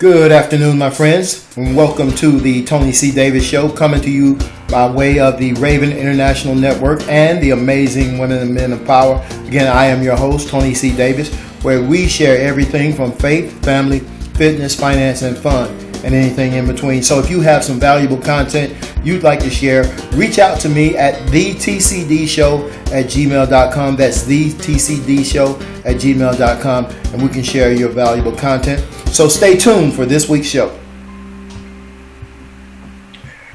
Good afternoon, my friends, and welcome to the Tony C. Davis Show, coming to you by way of the Raven International Network and the amazing women and men of power. Again, I am your host, Tony C. Davis, where we share everything from faith, family, fitness, finance, and fun, and anything in between. So if you have some valuable content you'd like to share, reach out to me at thetcdshow@gmail.com. That's thetcdshow@gmail.com, and we can share your valuable content. So stay tuned for this week's show.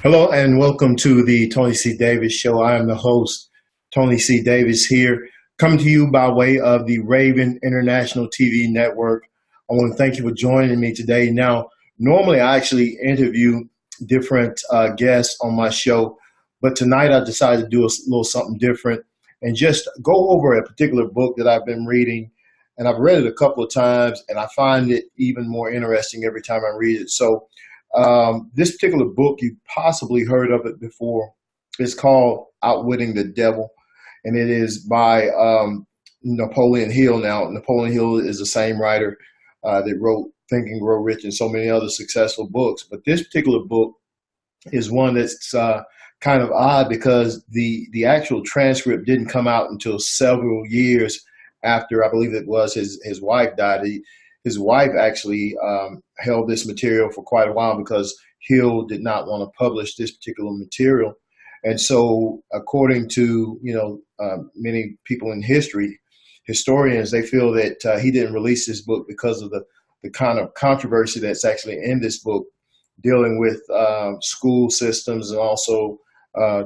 Hello and welcome to the Tony C. Davis Show. I am the host, Tony C. Davis, here, coming to you by way of the Raven International TV Network. I want to thank you for joining me today. Now, normally I actually interview different guests on my show, but tonight I decided to do a little something different and just go over a particular book that I've been reading. And I've read it a couple of times, and I find it even more interesting every time I read it. So this particular book, you've possibly heard of it before. It's called Outwitting the Devil, and it is by Napoleon Hill. Now, Napoleon Hill is the same writer that wrote Think and Grow Rich and so many other successful books. But this particular book is one that's kind of odd because the actual transcript didn't come out until several years after, I believe it was, his wife died. His wife actually held this material for quite a while because Hill did not want to publish this particular material. And so according to, many people in history, historians, they feel that he didn't release this book because of the kind of controversy that's actually in this book, dealing with school systems and also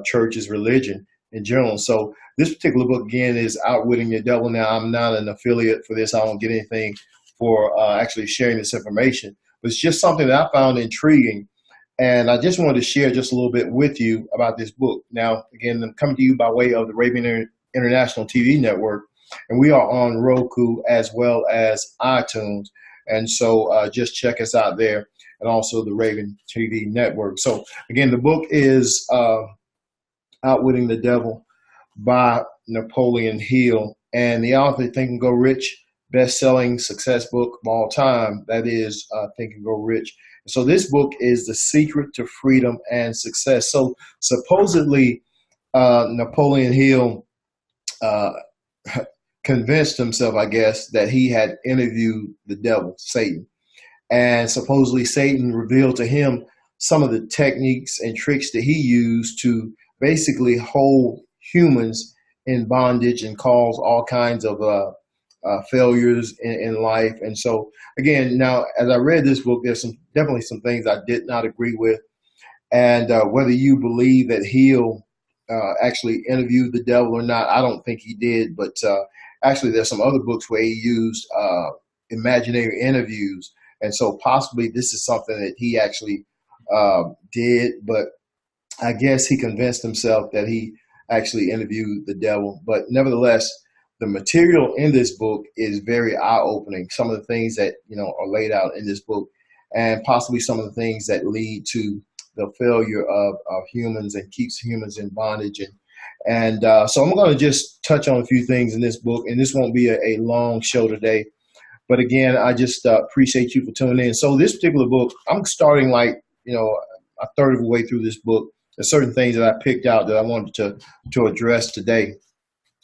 churches, religion in general. So this particular book, again, is Outwitting the Devil. Now, I'm not an affiliate for this. I don't get anything for actually sharing this information. But it's just something that I found intriguing. And I just wanted to share just a little bit with you about this book. Now, again, I'm coming to you by way of the Raven International TV Network. And we are on Roku as well as iTunes. And so just check us out there, and also the Raven TV Network. So, again, the book is Outwitting the Devil by Napoleon Hill, and the author, Think and Go Rich, best-selling success book of all time. That is Think and Go Rich. So this book is The Secret to Freedom and Success. So supposedly Napoleon Hill convinced himself, I guess, that he had interviewed the devil, Satan. And supposedly Satan revealed to him some of the techniques and tricks that he used to basically hold humans in bondage and cause all kinds of failures in life. And so, again, now, as I read this book, there's definitely some things I did not agree with. And whether you believe that Hill actually interviewed the devil or not, I don't think he did. But actually, there's some other books where he used imaginary interviews. And so possibly this is something that he actually did. But I guess he convinced himself that he actually interviewed the devil. But nevertheless, the material in this book is very eye-opening. Some of the things that are laid out in this book, and possibly some of the things that lead to the failure of humans and keeps humans in bondage. And so I'm going to just touch on a few things in this book, and this won't be a long show today. But again, I just appreciate you for tuning in. So this particular book, I'm starting a third of the way through this book. There's certain things that I picked out that I wanted to address today.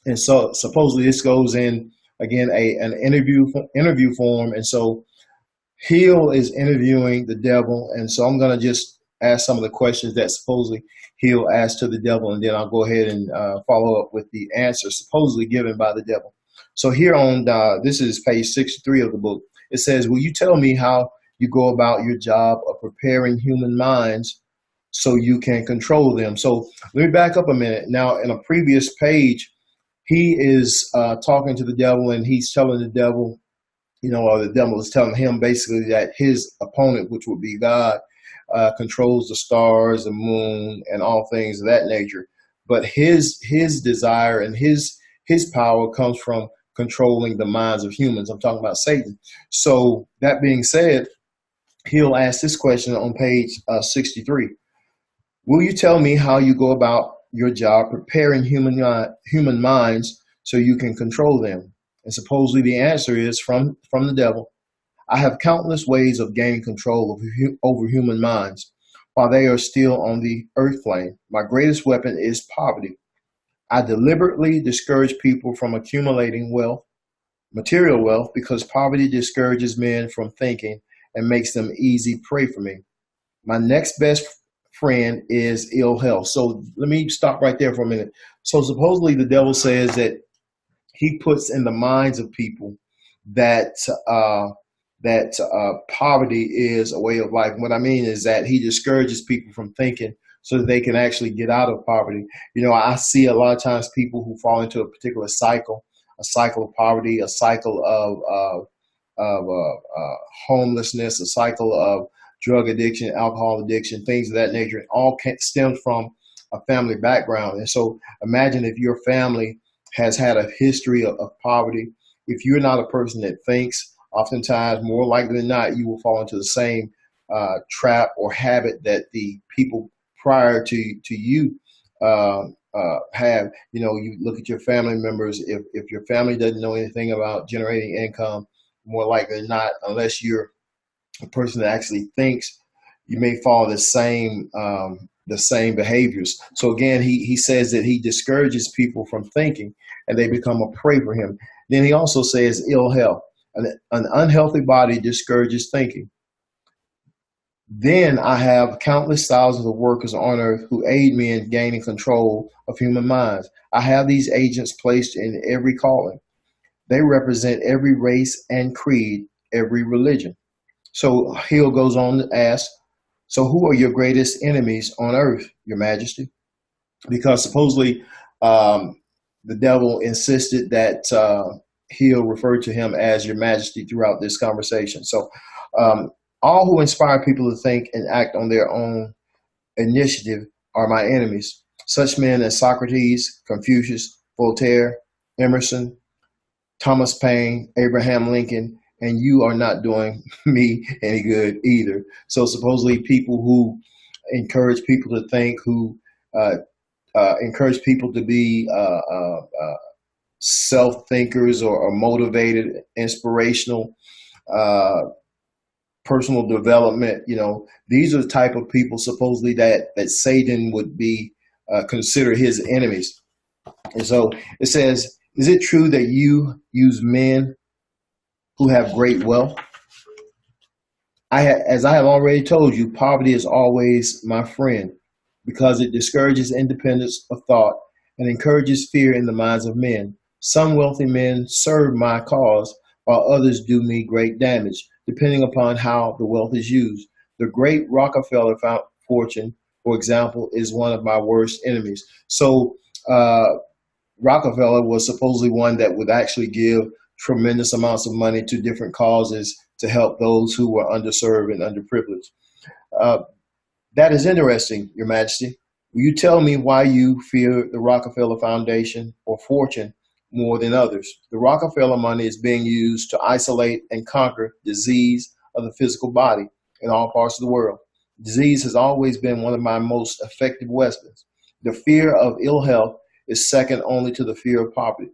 And so supposedly this goes in, again, an interview form. And so Hill is interviewing the devil. And so I'm going to just ask some of the questions that supposedly Hill asked to the devil, and then I'll go ahead and follow up with the answer supposedly given by the devil. So here on, this is page 63 of the book. It says, will you tell me how you go about your job of preparing human minds so you can control them? So let me back up a minute. Now, in a previous page, he is talking to the devil, and he's telling the devil, or the devil is telling him basically that his opponent, which would be God, controls the stars, the moon, and all things of that nature. But his desire and his power comes from controlling the minds of humans. I'm talking about Satan. So that being said, he'll ask this question on page 63. Will you tell me how you go about your job preparing human minds so you can control them? And supposedly the answer is from the devil. I have countless ways of gaining control over human minds while they are still on the earth plane. My greatest weapon is poverty. I deliberately discourage people from accumulating wealth, material wealth, because poverty discourages men from thinking and makes them easy prey for me. My next best friend is ill health. So let me stop right there for a minute. So supposedly the devil says that he puts in the minds of people that uh, poverty is a way of life. And what I mean is that he discourages people from thinking so that they can actually get out of poverty. I see a lot of times people who fall into a particular cycle, a cycle of poverty, a cycle of homelessness, a cycle of drug addiction, alcohol addiction, things of that nature. It all stems from a family background. And so imagine if your family has had a history of poverty. If you're not a person that thinks, oftentimes, more likely than not, you will fall into the same trap or habit that the people prior to you have. You look at your family members. If your family doesn't know anything about generating income, more likely than not, unless you're a person that actually thinks, you may follow the same behaviors. So again, he says that he discourages people from thinking, and they become a prey for him. Then he also says ill health. An unhealthy body discourages thinking. Then I have countless thousands of workers on earth who aid me in gaining control of human minds. I have these agents placed in every calling. They represent every race and creed, every religion. So Hill goes on to ask, so who are your greatest enemies on earth, Your Majesty? Because supposedly the devil insisted that Hill referred to him as Your Majesty throughout this conversation. So all who inspire people to think and act on their own initiative are my enemies. Such men as Socrates, Confucius, Voltaire, Emerson, Thomas Paine, Abraham Lincoln, and you are not doing me any good either. So supposedly people who encourage people to think, who encourage people to be self-thinkers or motivated, inspirational, personal development, these are the type of people supposedly that Satan would be consider his enemies. And so it says, is it true that you use men who have great wealth? As I have already told you, poverty is always my friend because it discourages independence of thought and encourages fear in the minds of men. Some wealthy men serve my cause while others do me great damage, depending upon how the wealth is used. The great Rockefeller fortune, for example, is one of my worst enemies. So Rockefeller was supposedly one that would actually give tremendous amounts of money to different causes to help those who were underserved and underprivileged. That is interesting, Your Majesty. Will you tell me why you fear the Rockefeller Foundation or fortune more than others? The Rockefeller money is being used to isolate and conquer disease of the physical body in all parts of the world. Disease has always been one of my most effective weapons. The fear of ill health is second only to the fear of poverty.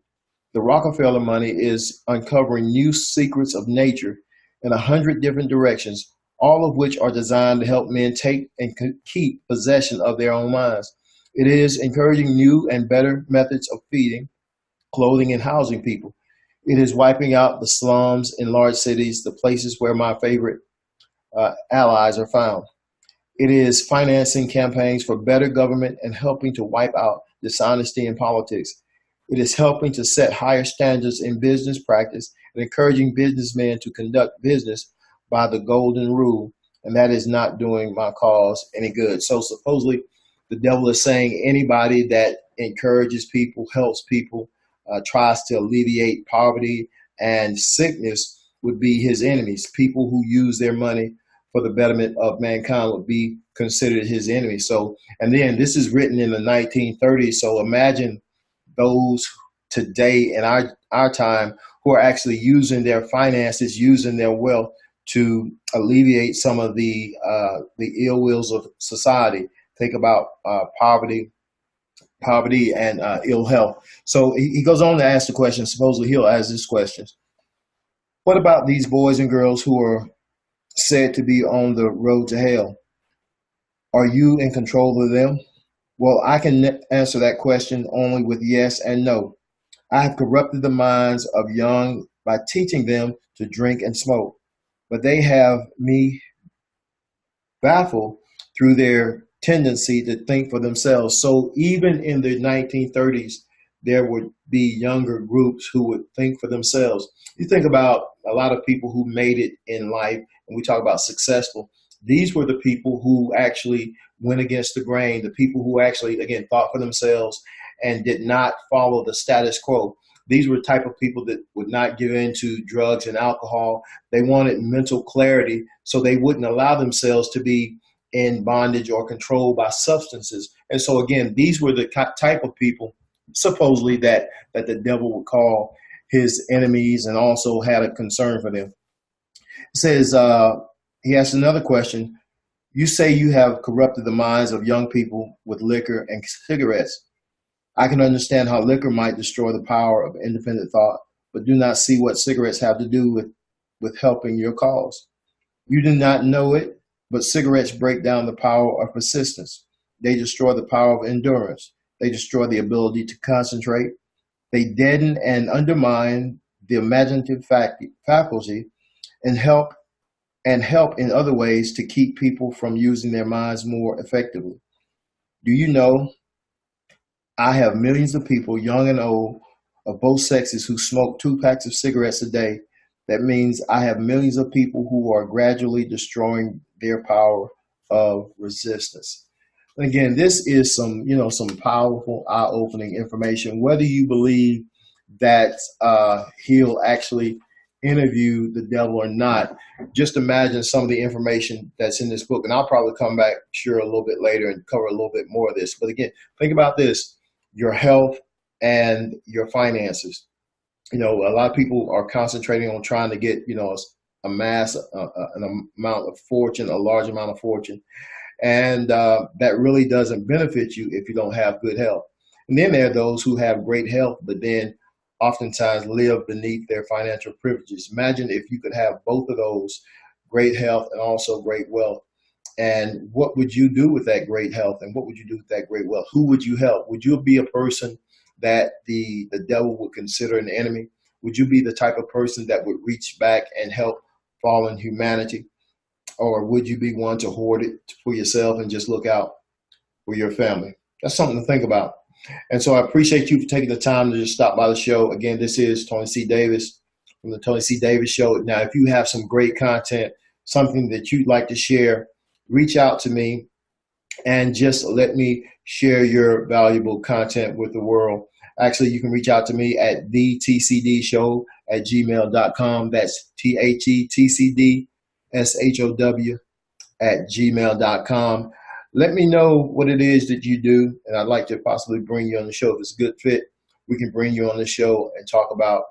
The Rockefeller money is uncovering new secrets of nature in 100 different directions, all of which are designed to help men take and keep possession of their own minds. It is encouraging new and better methods of feeding, clothing, and housing people. It is wiping out the slums in large cities, the places where my favorite allies are found. It is financing campaigns for better government and helping to wipe out dishonesty in politics. It is helping to set higher standards in business practice and encouraging businessmen to conduct business by the golden rule, and that is not doing my cause any good. So supposedly the devil is saying anybody that encourages people, helps people, tries to alleviate poverty and sickness would be his enemies. People who use their money for the betterment of mankind would be considered his enemies. So, and then this is written in the 1930s. So imagine those today in our time who are actually using their finances, using their wealth to alleviate some of the ill wills of society. Think about poverty and ill health. So he goes on to ask the question. Supposedly he'll ask this question. What about these boys and girls who are said to be on the road to hell? Are you in control of them? Well, I can answer that question only with yes and no. I have corrupted the minds of young by teaching them to drink and smoke, but they have me baffled through their tendency to think for themselves. So even in the 1930s, there would be younger groups who would think for themselves. You think about a lot of people who made it in life, and we talk about successful. These were the people who actually went against the grain, the people who actually, again, thought for themselves and did not follow the status quo. These were the type of people that would not give in to drugs and alcohol. They wanted mental clarity, so they wouldn't allow themselves to be in bondage or controlled by substances. And so, again, these were the type of people, supposedly, that the devil would call his enemies and also had a concern for them. It says, he asked another question. You say you have corrupted the minds of young people with liquor and cigarettes. I can understand how liquor might destroy the power of independent thought, but do not see what cigarettes have to do with helping your cause. You do not know it, but cigarettes break down the power of persistence. They destroy the power of endurance. They destroy the ability to concentrate. They deaden and undermine the imaginative faculty and help in other ways to keep people from using their minds more effectively. Do you know I have millions of people, young and old, of both sexes, who smoke 2 packs of cigarettes a day? That means I have millions of people who are gradually destroying their power of resistance. And again, this is some powerful, eye-opening information. Whether you believe that he'll actually interview the devil or not, just imagine some of the information that's in this book. And I'll probably come back, sure, a little bit later and cover a little bit more of this. But again, think about this: your health and your finances. A lot of people are concentrating on trying to get, amass an amount of fortune, a large amount of fortune. And that really doesn't benefit you if you don't have good health. And then there are those who have great health, but then oftentimes live beneath their financial privileges. Imagine if you could have both of those, great health and also great wealth. And what would you do with that great health? And what would you do with that great wealth? Who would you help? Would you be a person that the devil would consider an enemy? Would you be the type of person that would reach back and help fallen humanity? Or would you be one to hoard it for yourself and just look out for your family? That's something to think about. And so I appreciate you for taking the time to just stop by the show. Again, this is Tony C. Davis from the Tony C. Davis Show. Now, if you have some great content, something that you'd like to share, reach out to me and just let me share your valuable content with the world. Actually, you can reach out to me at thetcdshow@gmail.com. That's thetcdshow@gmail.com. Let me know what it is that you do, and I'd like to possibly bring you on the show. If it's a good fit, we can bring you on the show and talk about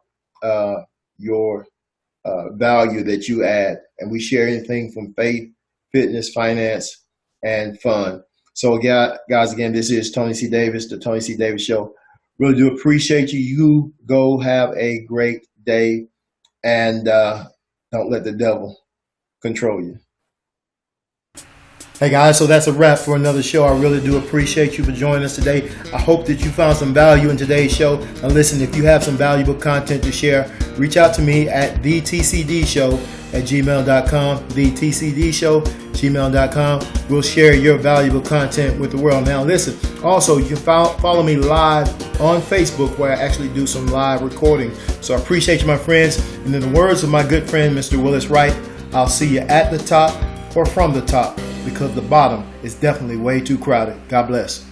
your value that you add. And we share anything from faith, fitness, finance, and fun. So, guys, again, this is Tony C. Davis, the Tony C. Davis Show. Really do appreciate you. You go have a great day, and don't let the devil control you. Hey guys, so that's a wrap for another show. I really do appreciate you for joining us today. I hope that you found some value in today's show. Now listen, if you have some valuable content to share, reach out to me at thetcdshow@gmail.com, thetcdshow@gmail.com. We'll share your valuable content with the world. Now listen, also you can follow me live on Facebook, where I actually do some live recording. So I appreciate you, my friends. And in the words of my good friend, Mr. Willis Wright, I'll see you at the top or from the top, because the bottom is definitely way too crowded. God bless.